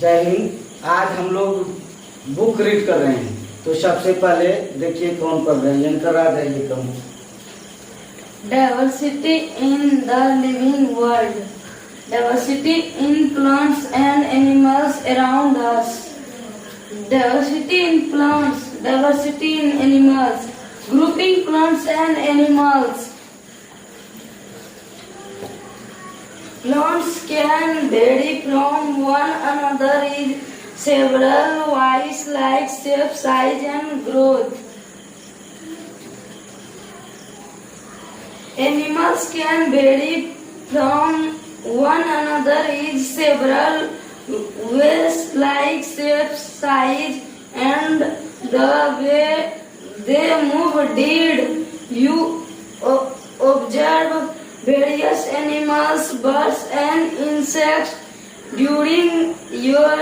जय हिंद। आज हम लोग बुक रीड कर रहे हैं। तो सबसे पहले देखिए कौन पढ़ रहे हैं। इनका आ जाइए कम। Diversity in the living world. Diversity in plants and animals around us. Diversity in plants, diversity in animals. Grouping plants and animals. Plants can vary from one another in several ways like shape, size and growth. Animals can vary from one another in several ways like shape, size and the way they move. Did you observe various animals, birds and insects during your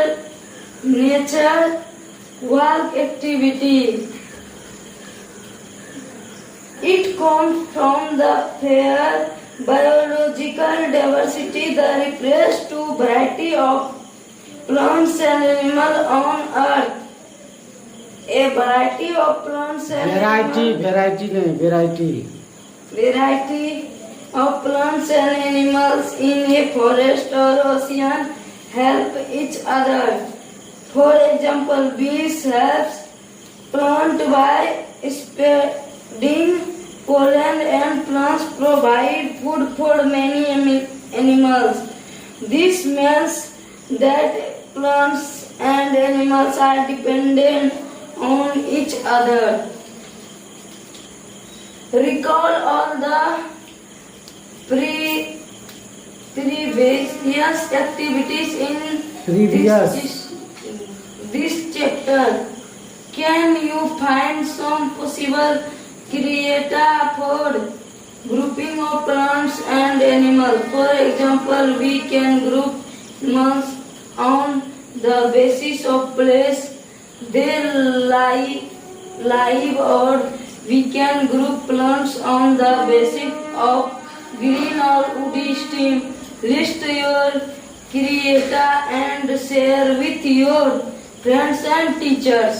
nature walk activity? It comes from the fair biological diversity that refers to variety of plants and animals on earth. A variety of plants and variety of plants and animals in a forest or ocean help each other. For example, bees helps plant by spreading pollen and plants provide food for many animals. This means that plants and animals are dependent on each other. Recall all the previous activities in this chapter. Can you find some possible criteria for grouping of plants and animals? For example, we can group animals on the basis of place they live, or we can group plants on the basis of green or woody stem. List your criteria and share with your friends and teachers.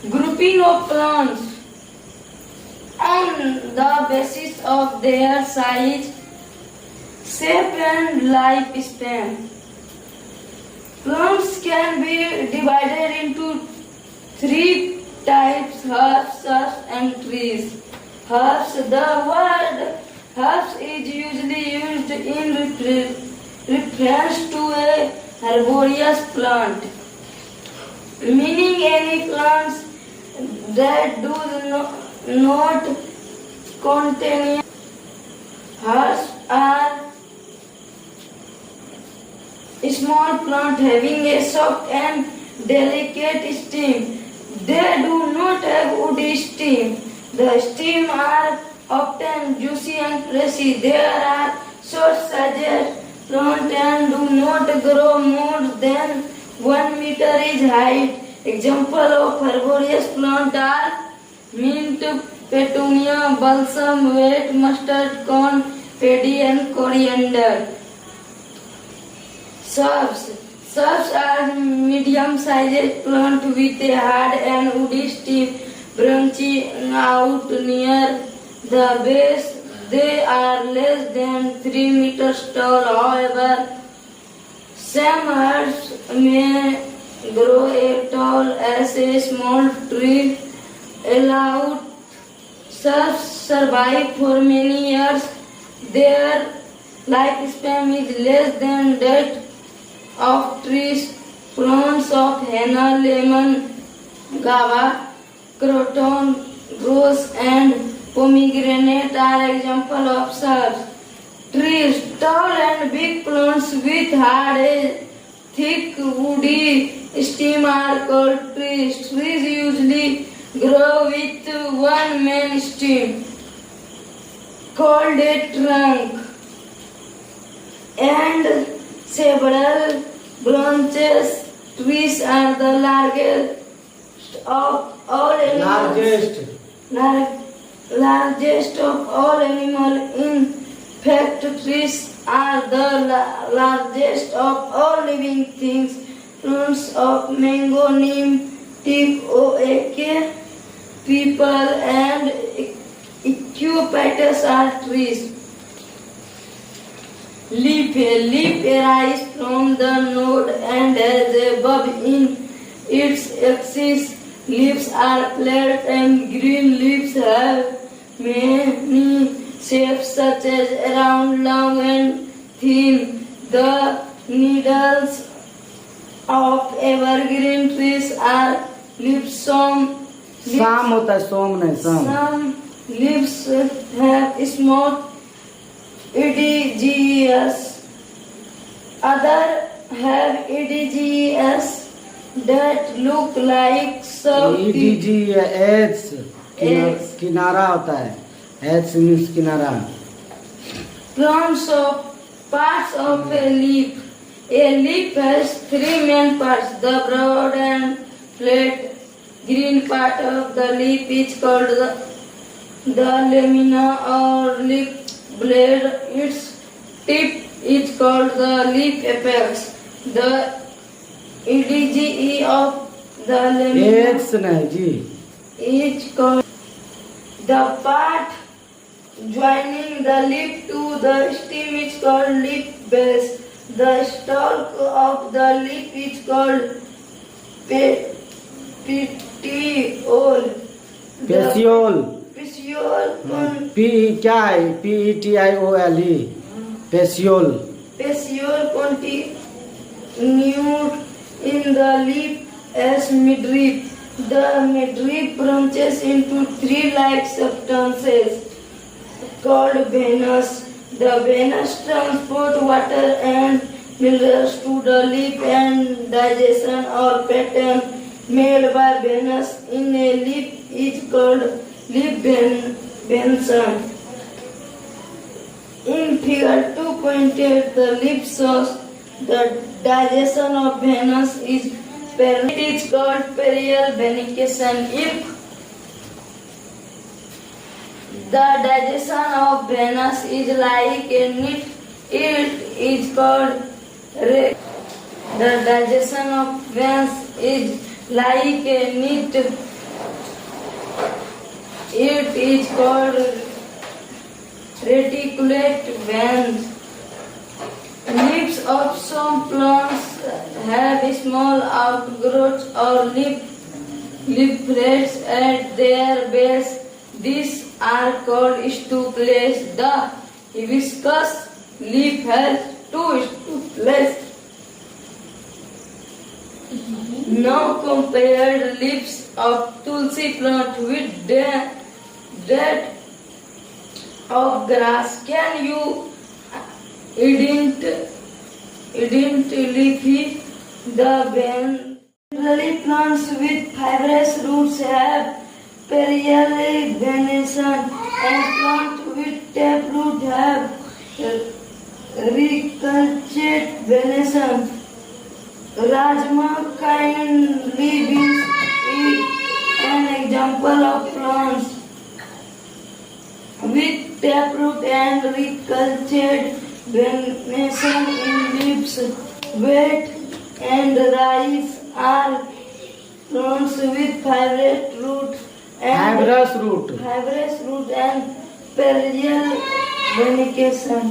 Grouping of plants on the basis of their size, shape and lifespan. Plants can be divided into three types: herbs, shrubs and trees. Herbs. The word herbs is usually used in reference to a herbaceous plant, meaning any plants that do not contain herbs are small plant having a soft and delicate stem. They do not have woody stem. The stems are often juicy and fleshy. There are short-sized plants and do not grow more than 1 meter in height. Examples of herbaceous plants are mint, petunia, balsam, wheat, mustard, corn, paddy and coriander. Shrubs. Shrubs are medium-sized plants with a hard and woody stem branching out near the base. They are less than 3 meters tall. However, some herbs may grow as tall as a small tree. Allowed shrubs survive for many years. Their lifespan is less than that of trees. Plants of henna, lemon, guava, croton, rose and pomegranate are examples of shrubs. Trees. Tall and big plants with hard, thick, woody stems are called trees. Trees usually grow with one main stem, called a trunk, and several branches. Trees are the largest of all animals. Largest of all animals in Fact trees are the largest of all living things. Plants of mango, neem, teak, oak, people, and eucalyptus are trees. Leaf arises from the node and as a bulb in its axis. Leaves are flat and green. Leaves have many shapes such as round, long, and thin. The needles of evergreen trees are leaves. शाम होता है, सोम नहीं शाम। Some leaves have small EDGES. Other have EDGES that look like EDG H किनारा होता है, H means किनारा। Parts of a leaf. A leaf has three main parts. The broad and flat green part of the leaf is called the lamina or leaf blade. Its tip is called the leaf apex. The EDGE of the lamina is called the part joining the leaf to the stem is called leaf base. The stalk of the leaf is called petiole. पेसियोल। Petiole P क्या है? PETIOLE पेसियोल। petiole continued in the leaf as midrib. The midrib branches into three like substances called veins. The veins transport water and minerals to the leaf, and digestion or pattern made by veins in a leaf is called leaf venation. In figure 2.8, the leaf shows the digestion of veins is it is called perial venication. If the digestion of veins is like a knit, it is called the digestion of veins is like a knit, it is called reticulate veins. Leaves of some plants have small outgrowths or leaflets at their base. These are called stuples. The hibiscus leaf has two stuples. Now compare the leaves of tulsi plant with that of grass. Can you identify the vein? Generally, plants with fibrous roots have perial venation, and plants with taproot have reculcate venation. Rajma kindly beans is an example of plants with taproot and reculcate venation in leaves. Wheat and rice are plants with fibrous root and perial venation.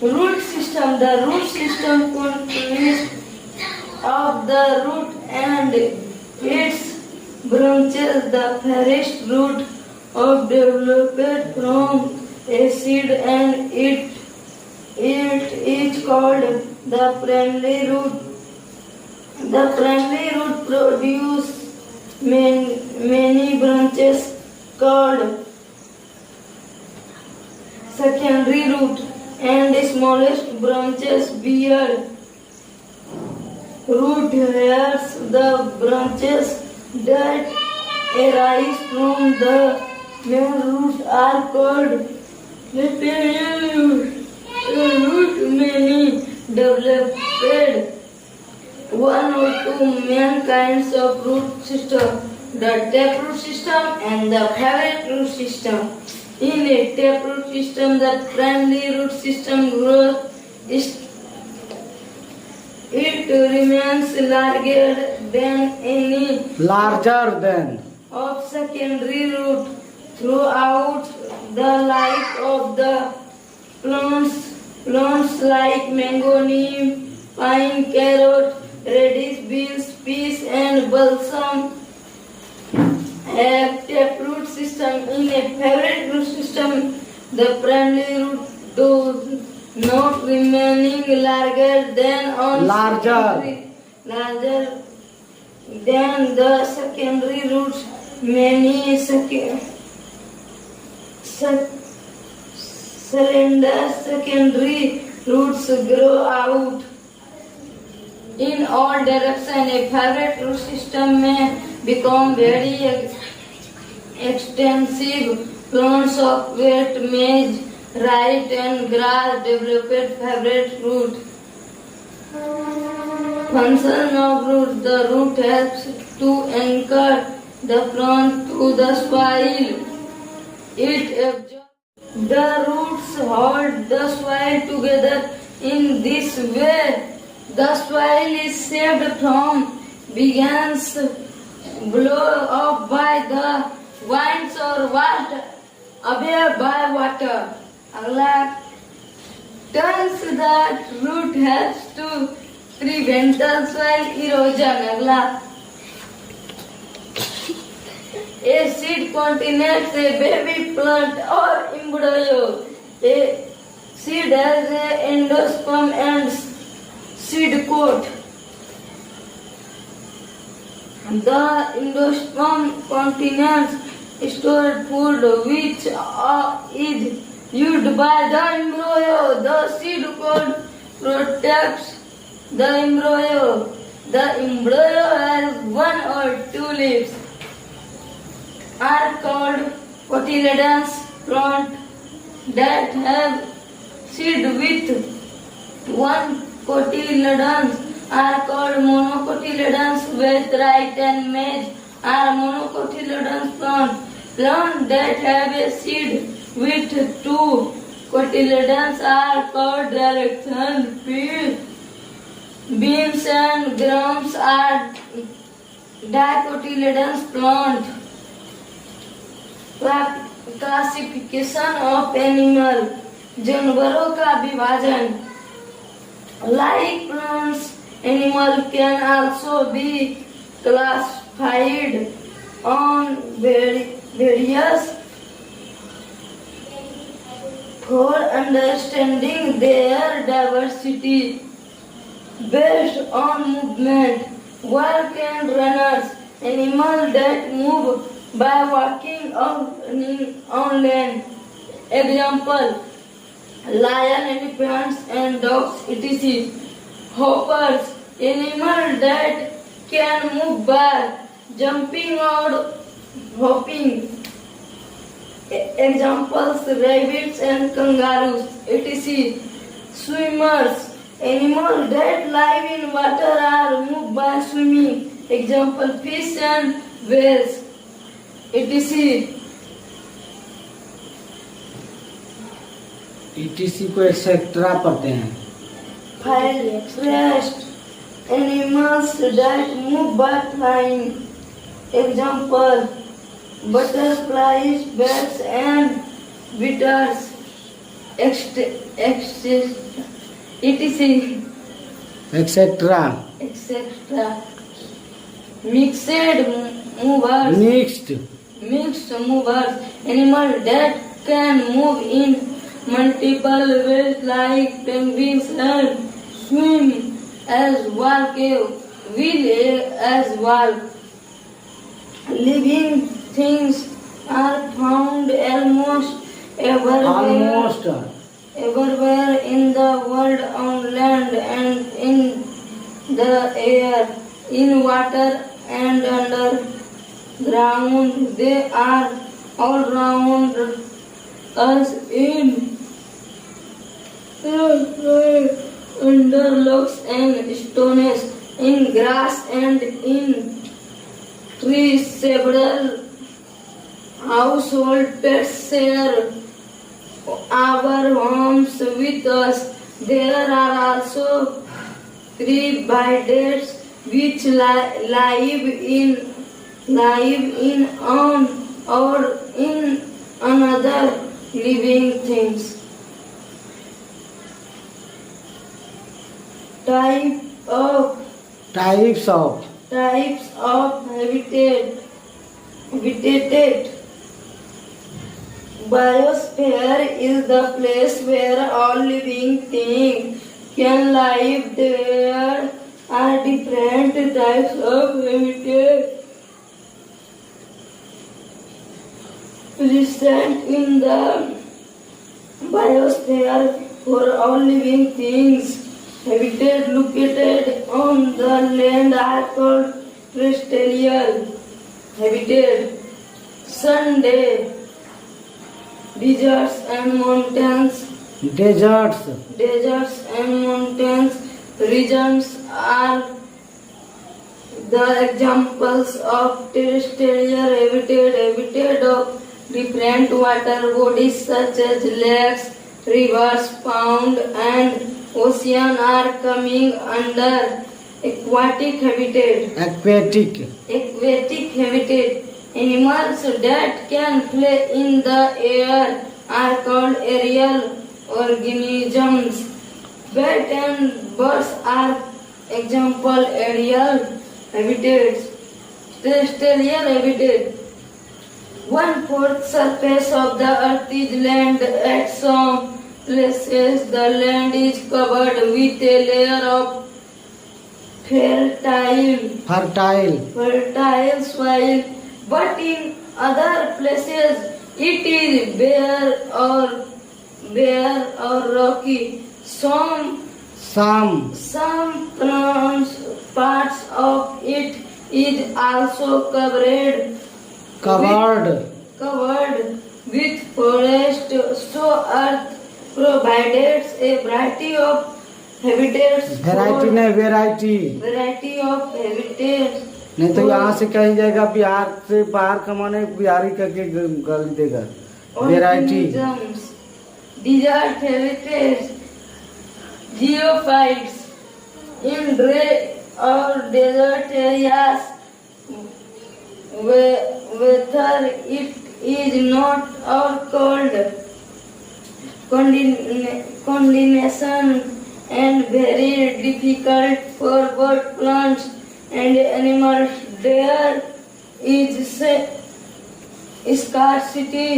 Root system. The root system consists of the root and its branches. The first root of developed from a seed, and it is called the primary root. The primary root produces many branches called secondary root, and the smallest branches bear root hairs. The branches that arise from the main root are called retained root. Many developed one or two main kinds of root system: the taproot system and the favorite root system. In a taproot system, the primary root system grows. It remains larger than any larger than of secondary root throughout the life of the plants. Plants like mango, neem, pine, carrot, radish, beans, peas, and balsam have taproot system. In a favorite root system, the primary root does not remaining larger than Larger than the secondary roots. Many slender secondary roots grow out in all directions. A favorite root system may become very extensive. Plants of wheat, maize, rye, and grass develop favorite root. Function of root: the root helps to anchor the plant to the soil. It absorbs. The roots hold the soil together. In this way, the soil is saved from begins blow up by the winds or water away by water. अगला turns that root helps to prevent the soil erosion. अगला a seed contains a baby plant or embryo. A seed has a endosperm and seed coat. The endosperm contains stored food which is used by the embryo. The seed coat protects the embryo. The embryo has one or two leaves. Are called cotyledons. Plants that have seed with one cotyledon are called monocotyledons. Wheat, rye, and maize are monocotyledon plants. Plants that have a seed with two cotyledons are called direction. Peas, beans, and grams are dicotyledon plants. Classification of animal, जानवरों का विभाजन. Like plants, animal can also be classified on various for understanding their diversity based on movement, work and runners. Animal that move by walking on land. Example: lion, elephants, and dogs, etc. Hoppers, animals that can move by jumping or hopping. Examples: rabbits and kangaroos, etc. Swimmers, animals that live in water or move by swimming. Example: fish and whales, etc. को etcetera पढ़ते हैं. Rest, animals that move by flying. Example: butterflies, bats, and beetles, etc. Etcetera. Mixed movers, animals that can move in multiple ways like penguins and swim as walk as walk. Living things are found almost everywhere in the world, on land and in the air, in water and underground. They are all around us, in under rocks and stones, in grass and in trees. Several household pets share our homes with us. There are also predators which live in on or in another living things. Types of Types of habitat. Biosphere is the place where all living things can live. There are different types of habitat present in the biosphere for all living things. Habitat located on the land are called terrestrial habitat. Sunday, deserts and mountains. deserts, Deserts and mountains regions are the examples of terrestrial habitat. Habitat of different water bodies such as lakes, rivers, pond, and ocean are coming under aquatic habitat. aquatic, Aquatic habitat. Animals that can fly in the air are called aerial organisms. Bats and birds are example aerial habitats. Terrestrial habitat. 1/4 surface of the earth is land. At some places the land is covered with a layer of fertile soil, but in other places it is bare or rocky. Some parts of it is also covered with forest. So earth provides a variety of habitats. Variety of habitats. नहीं तो यहाँ से कहीं जाएगा बिहार से, बाहर का माने बिहारी करके गाली देगा। Variety, Organisms. Desert habitats. Geophytes. In dry or desert areas, whether it is not or cold, condensation and very difficult for both plants and animals. There is scarcity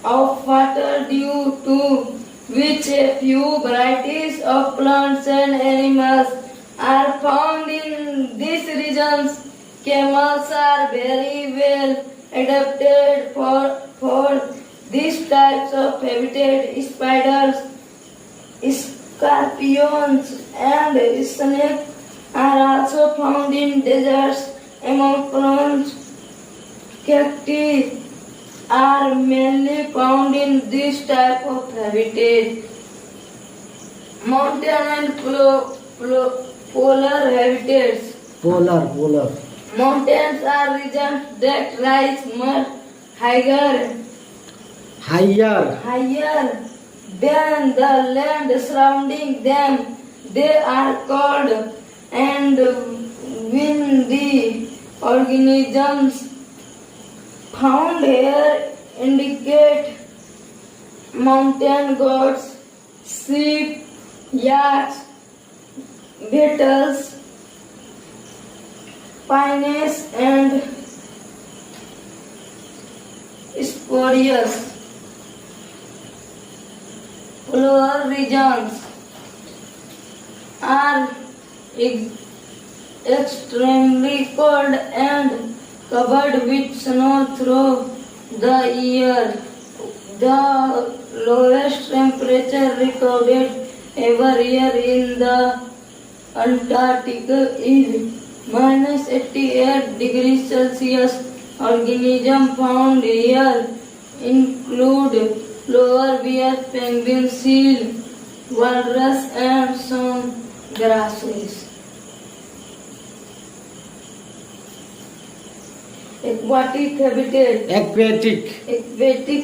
of water due to which a few varieties of plants and animals are found in these regions. Camels are very well adapted for these types of habitat. Spiders, scorpions, and snakes are also found in deserts. Among plants, cacti are mainly found in this type of habitat. Mountain and polar habitats. polar, Mountains are regions that rise much higher than the land surrounding them. They are cold and windy. Organisms found here indicate mountain goats, sheep, yaks, beetles, pines, and spurious. Lower regions are extremely cold and covered with snow through the year. The lowest temperature recorded ever year in the Antarctic is -88 degrees Celsius. Organisms found here include lower bear, penguin, seal, walrus, and some grasses. aquatic habitat, aquatic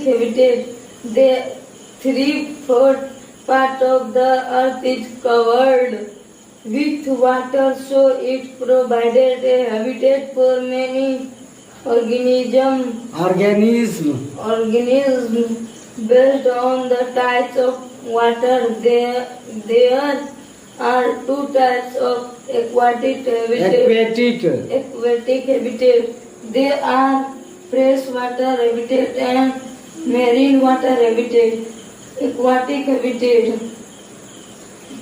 habitat. The 3/4 part of the earth is covered with water, so it provided a habitat for many organisms based on the types of water. There are two types of aquatic habitat. They are freshwater habitat and marine water habitat. Aquatic habitat,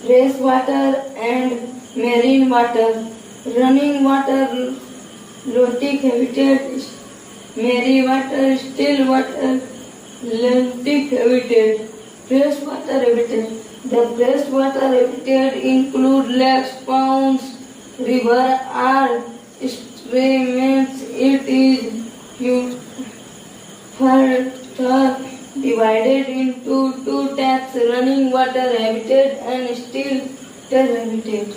freshwater and marine water. Running water, aquatic habitat, marine water, still water, Atlantic habitat. Freshwater habitat. The freshwater habitat include lakes, ponds, rivers, or streams. It is further divided into two types: running water habitat and still water habitat.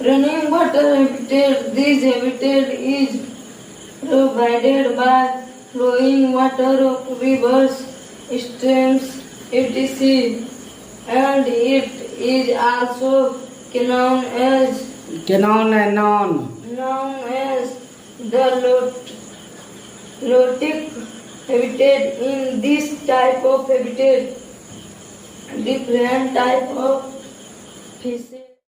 Running water habitat. This habitat is provided by flowing water of rivers, streams, etc. And it is also known as the lotic habitat. In this type of habitat, different type of fishes